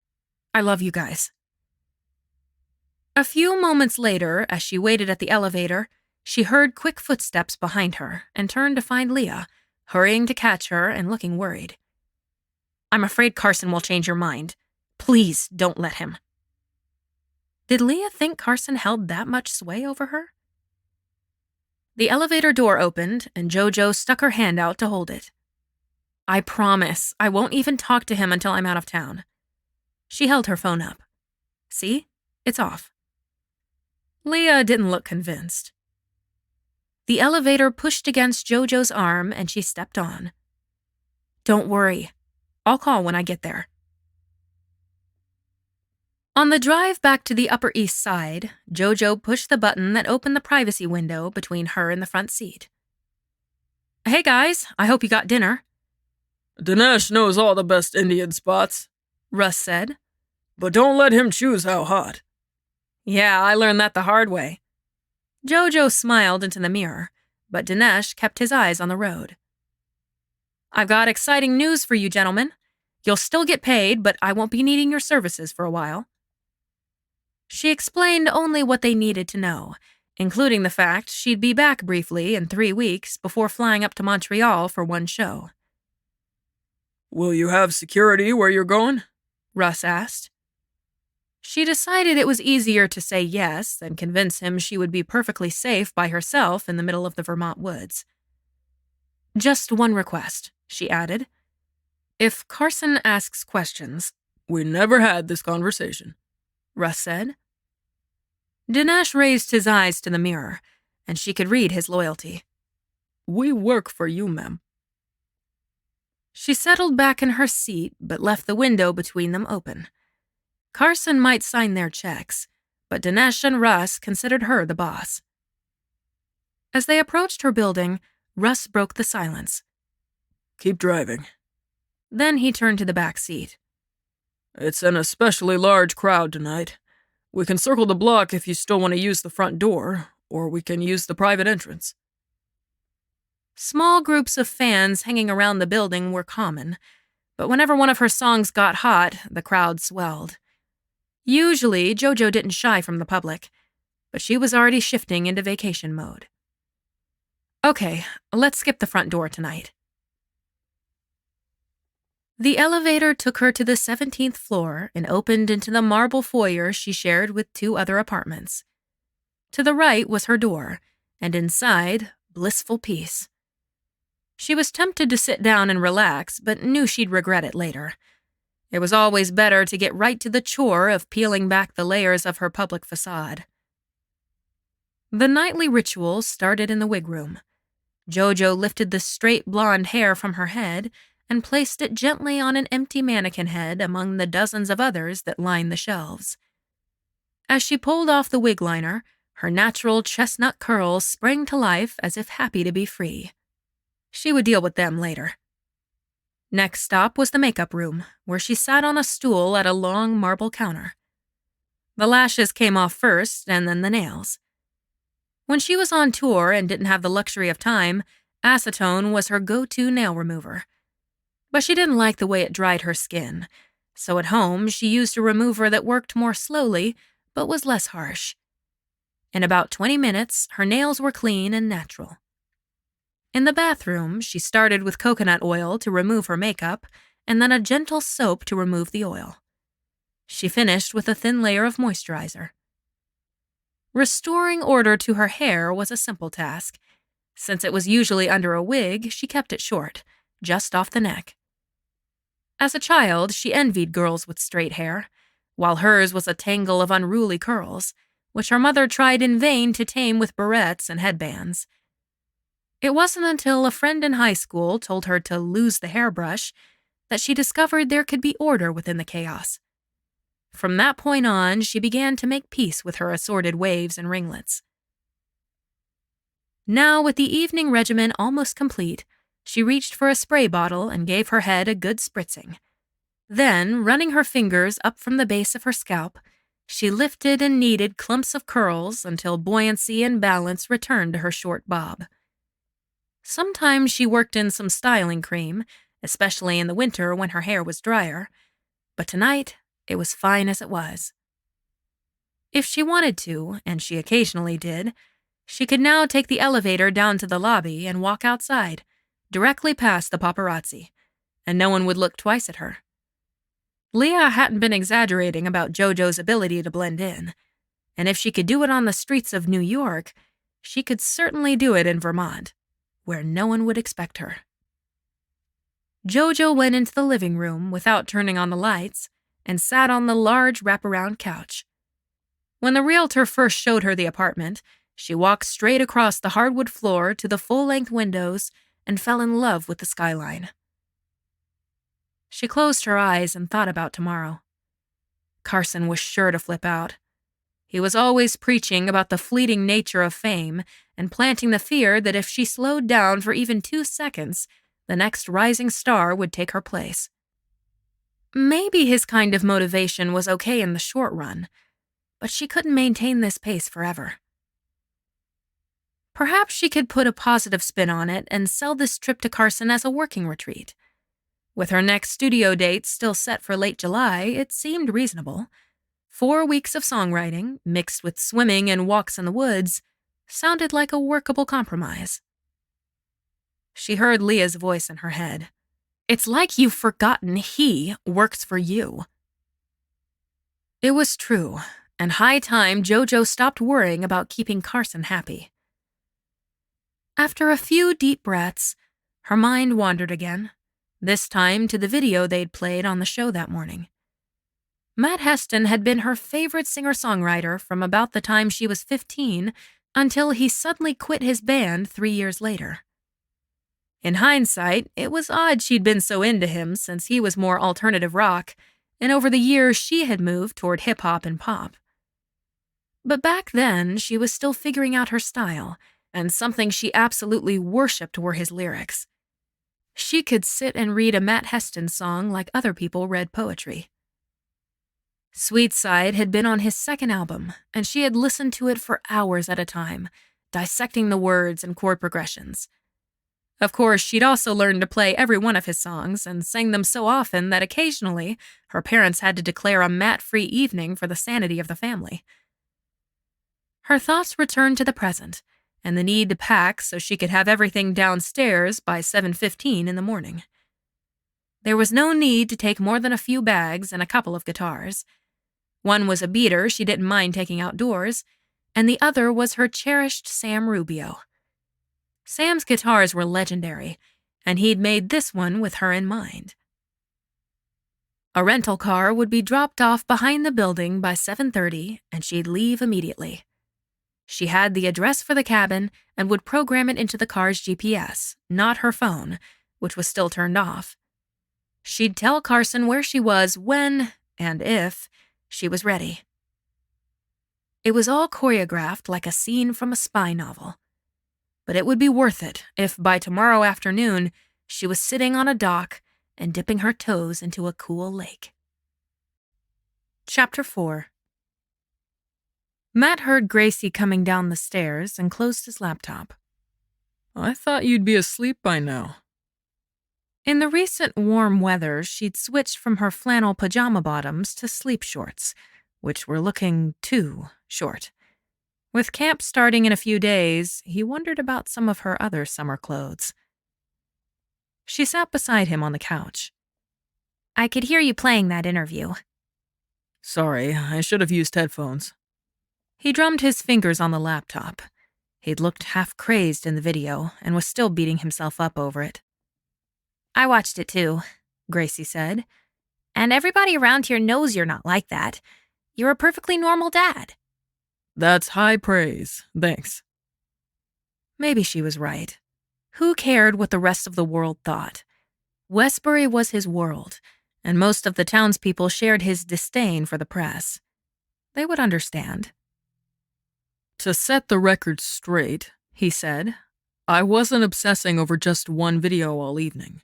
B: I love you guys. A few moments later, as she waited at the elevator, she heard quick footsteps behind her and turned to find Leah, hurrying to catch her and looking worried. I'm afraid Carson will change your mind. Please don't let him. Did Leah think Carson held that much sway over her? The elevator door opened, and Jojo stuck her hand out to hold it. I promise I won't even talk to him until I'm out of town. She held her phone up. See? It's off. Leah didn't look convinced. The elevator pushed against Jojo's arm, and she stepped on. Don't worry. I'll call when I get there. On the drive back to the Upper East Side, Jojo pushed the button that opened the privacy window between her and the front seat. Hey guys, I hope you got dinner.
C: Dinesh knows all the best Indian spots,
B: Russ said.
C: but don't let him choose how hot.
B: Yeah, I learned that the hard way. Jojo smiled into the mirror, but Dinesh kept his eyes on the road. I've got exciting news for you, gentlemen. You'll still get paid, but I won't be needing your services for a while. She explained only what they needed to know, including the fact she'd be back briefly in 3 weeks before flying up to Montreal for one show.
C: Will you have security where you're going?
B: Russ asked. She decided it was easier to say yes than convince him she would be perfectly safe by herself in the middle of the Vermont woods. Just one request, she added. If Carson asks questions...
C: We never had this conversation,
B: Russ said. Dinesh raised his eyes to the mirror, and she could read his loyalty.
C: We work for you, ma'am.
B: She settled back in her seat, but left the window between them open. Carson might sign their checks, but Dinesh and Russ considered her the boss. As they approached her building, Russ broke the silence.
C: Keep driving.
B: Then he turned to the back seat.
C: It's an especially large crowd tonight. We can circle the block if you still want to use the front door, or we can use the private entrance.
B: Small groups of fans hanging around the building were common, but whenever one of her songs got hot, the crowd swelled. Usually, Jojo didn't shy from the public, but she was already shifting into vacation mode. Okay, let's skip the front door tonight. The elevator took her to the 17th floor and opened into the marble foyer she shared with 2 other apartments. To the right was her door, and inside, blissful peace. She was tempted to sit down and relax, but knew she'd regret it later. It was always better to get right to the chore of peeling back the layers of her public facade. The nightly ritual started in the wig room. Jojo lifted the straight blonde hair from her head and placed it gently on an empty mannequin head among the dozens of others that lined the shelves. As she pulled off the wig liner, her natural chestnut curls sprang to life as if happy to be free. She would deal with them later. Next stop was the makeup room, where she sat on a stool at a long marble counter. The lashes came off first, and then the nails. When she was on tour and didn't have the luxury of time, acetone was her go-to nail remover. But she didn't like the way it dried her skin, so at home she used a remover that worked more slowly, but was less harsh. In about 20 minutes, her nails were clean and natural. In the bathroom, she started with coconut oil to remove her makeup, and then a gentle soap to remove the oil. She finished with a thin layer of moisturizer. Restoring order to her hair was a simple task. Since it was usually under a wig, she kept it short, just off the neck. As a child, she envied girls with straight hair, while hers was a tangle of unruly curls, which her mother tried in vain to tame with barrettes and headbands. It wasn't until a friend in high school told her to lose the hairbrush that she discovered there could be order within the chaos. From that point on, she began to make peace with her assorted waves and ringlets. Now, with the evening regimen almost complete, she reached for a spray bottle and gave her head a good spritzing. Then, running her fingers up from the base of her scalp, she lifted and kneaded clumps of curls until buoyancy and balance returned to her short bob. Sometimes she worked in some styling cream, especially in the winter when her hair was drier, but tonight it was fine as it was. If she wanted to, and she occasionally did, she could now take the elevator down to the lobby and walk outside, directly past the paparazzi, and no one would look twice at her. Leah hadn't been exaggerating about Jojo's ability to blend in, and if she could do it on the streets of New York, she could certainly do it in Vermont, where no one would expect her. Jojo went into the living room without turning on the lights and sat on the large wraparound couch. When the realtor first showed her the apartment, she walked straight across the hardwood floor to the full-length windows and fell in love with the skyline. She closed her eyes and thought about tomorrow. Carson was sure to flip out. He was always preaching about the fleeting nature of fame and planting the fear that if she slowed down for even 2 seconds, the next rising star would take her place. Maybe his kind of motivation was okay in the short run, but she couldn't maintain this pace forever. Perhaps she could put a positive spin on it and sell this trip to Carson as a working retreat. With her next studio date still set for late July, it seemed reasonable. 4 weeks of songwriting, mixed with swimming and walks in the woods, sounded like a workable compromise. She heard Leah's voice in her head. "It's like you've forgotten he works for you." It was true, and high time Jojo stopped worrying about keeping Carson happy. After a few deep breaths, her mind wandered again, this time to the video they'd played on the show that morning. Matt Heston had been her favorite singer-songwriter from about the time she was 15 until he suddenly quit his band 3 years later. In hindsight, it was odd she'd been so into him since he was more alternative rock, and over the years she had moved toward hip-hop and pop. But back then, she was still figuring out her style, and something she absolutely worshipped were his lyrics. She could sit and read a Matt Heston song like other people read poetry. Sweet Side had been on his second album, and she had listened to it for hours at a time, dissecting the words and chord progressions. Of course, she'd also learned to play every one of his songs and sang them so often that occasionally her parents had to declare a Matt-free evening for the sanity of the family. Her thoughts returned to the present and the need to pack so she could have everything downstairs by 7:15 in the morning. There was no need to take more than a few bags and a couple of guitars. One was a beater she didn't mind taking outdoors, and the other was her cherished Sam Rubio. Sam's guitars were legendary, and he'd made this one with her in mind. A rental car would be dropped off behind the building by 7:30, and she'd leave immediately. She had the address for the cabin and would program it into the car's GPS, not her phone, which was still turned off. She'd tell Carson where she was when, and if, she was ready. It was all choreographed like a scene from a spy novel. But it would be worth it if by tomorrow afternoon she was sitting on a dock and dipping her toes into a cool lake. Chapter 4. Matt heard Gracie coming down the stairs and closed his laptop.
C: "I thought you'd be asleep by now."
B: In the recent warm weather, she'd switched from her flannel pajama bottoms to sleep shorts, which were looking too short. With camp starting in a few days, he wondered about some of her other summer clothes. She sat beside him on the couch.
D: I could hear you playing that interview.
C: Sorry, I should have used headphones.
B: He drummed his fingers on the laptop. He'd looked half crazed in the video and was still beating himself up over it.
D: I watched it too, Gracie said. And everybody around here knows you're not like that. You're a perfectly normal dad.
C: That's high praise, thanks.
B: Maybe she was right. Who cared what the rest of the world thought? Westbury was his world, and most of the townspeople shared his disdain for the press. They would understand.
C: To set the record straight, he said, I wasn't obsessing over just one video all evening.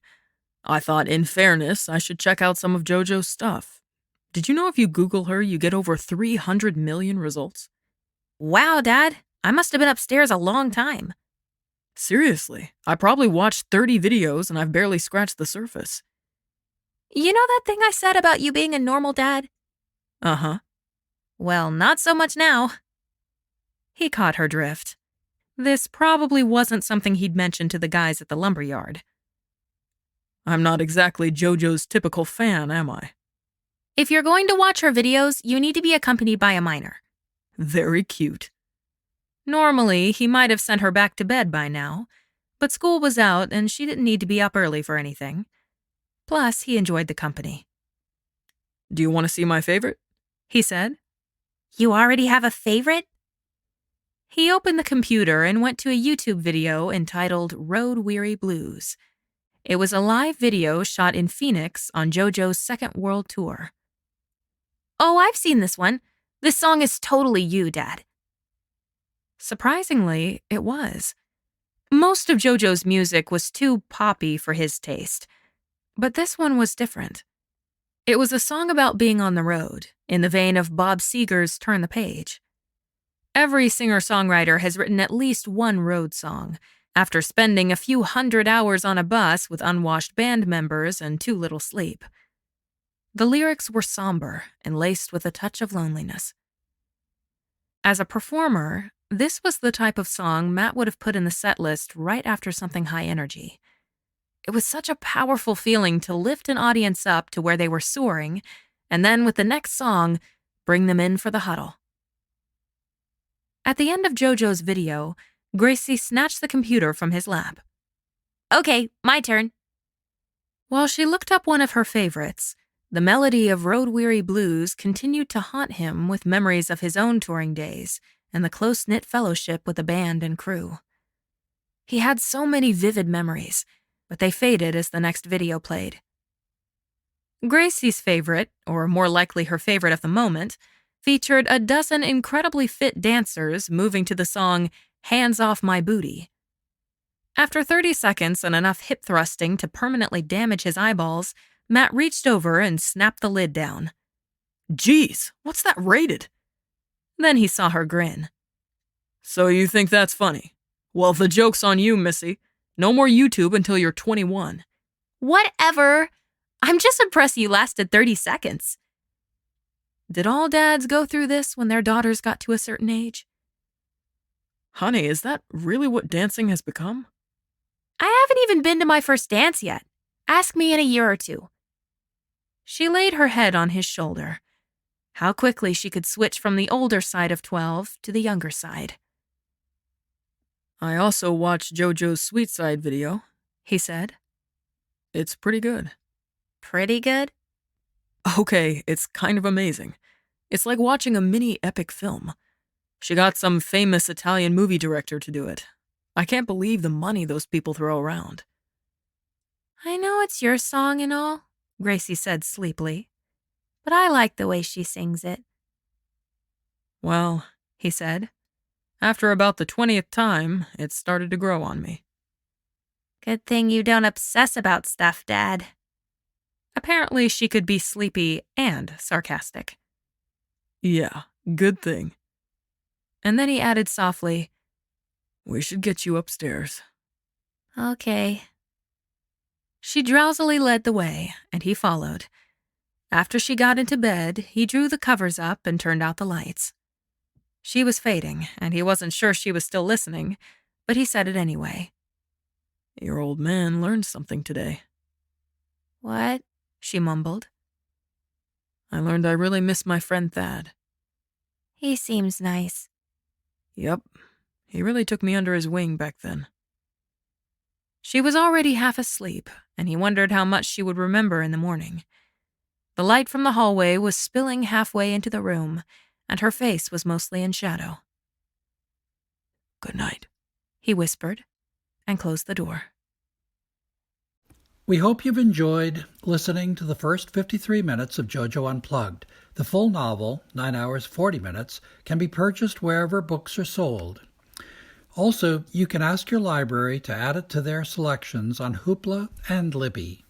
C: I thought, in fairness, I should check out some of Jojo's stuff. Did you know if you Google her, you get over 300 million results?
D: Wow, Dad. I must have been upstairs a long time.
C: Seriously, I probably watched 30 videos and I've barely scratched the surface.
D: You know that thing I said about you being a normal dad?
C: Uh-huh.
D: Well, not so much now.
B: He caught her drift. This probably wasn't something he'd mentioned to the guys at the lumberyard.
C: I'm not exactly Jojo's typical fan, am I?
D: If you're going to watch her videos, you need to be accompanied by a minor.
C: Very cute.
B: Normally, he might have sent her back to bed by now, but school was out and she didn't need to be up early for anything. Plus, he enjoyed the company.
C: Do you want to see my favorite?
B: He said.
D: You already have a favorite?
B: He opened the computer and went to a YouTube video entitled Road Weary Blues. It was a live video shot in Phoenix on Jojo's second world tour.
D: Oh, I've seen this one. This song is totally you, Dad.
B: Surprisingly, it was. Most of Jojo's music was too poppy for his taste, but this one was different. It was a song about being on the road, in the vein of Bob Seger's Turn the Page. Every singer-songwriter has written at least one road song, after spending a few hundred hours on a bus with unwashed band members and too little sleep. The lyrics were somber and laced with a touch of loneliness. As a performer, this was the type of song Matt would have put in the set list right after something high energy. It was such a powerful feeling to lift an audience up to where they were soaring, and then with the next song, bring them in for the huddle. At the end of Jojo's video, Gracie snatched the computer from his lap.
D: Okay, my turn.
B: While she looked up one of her favorites, the melody of Road Weary Blues continued to haunt him with memories of his own touring days and the close-knit fellowship with the band and crew. He had so many vivid memories, but they faded as the next video played. Gracie's favorite, or more likely her favorite of the moment, featured a dozen incredibly fit dancers moving to the song Hands Off My Booty. After 30 seconds and enough hip thrusting to permanently damage his eyeballs, Matt reached over and snapped the lid down.
C: Jeez, what's that rated?
B: Then he saw her grin.
C: So you think that's funny? Well, the joke's on you, Missy. No more YouTube until you're 21.
D: Whatever. I'm just impressed you lasted 30 seconds.
B: Did all dads go through this when their daughters got to a certain age?
C: Honey, is that really what dancing has become?
D: I haven't even been to my first dance yet. Ask me in a year or two.
B: She laid her head on his shoulder. How quickly she could switch from the older side of 12 to the younger side.
C: I also watched Jojo's Sweet Side video,
B: he said.
C: It's pretty good.
D: Pretty good?
C: Okay, it's kind of amazing. It's like watching a mini epic film. She got some famous Italian movie director to do it. I can't believe the money those people throw around.
D: I know it's your song and all, Gracie said sleepily, but I like the way she sings it.
C: Well,
B: he said.
C: After about the 20th time, it started to grow on me.
D: Good thing you don't obsess about stuff, Dad.
B: Apparently she could be sleepy and sarcastic.
C: Yeah, good thing.
B: And then he added softly,
C: We should get you upstairs.
D: Okay.
B: She drowsily led the way, and he followed. After she got into bed, he drew the covers up and turned out the lights. She was fading, and he wasn't sure she was still listening, but he said it anyway.
C: Your old man learned something today.
D: What?
B: She mumbled.
C: I learned I really miss my friend Thad.
D: He seems nice.
C: Yep, he really took me under his wing back then.
B: She was already half asleep, and he wondered how much she would remember in the morning. The light from the hallway was spilling halfway into the room, and her face was mostly in shadow.
C: Good night,
B: he whispered. and closed the door.
E: We hope you've enjoyed listening to the first 53 minutes of Jojo Unplugged. The full novel, 9 hours 40 minutes, can be purchased wherever books are sold. Also, you can ask your library to add it to their selections on Hoopla and Libby.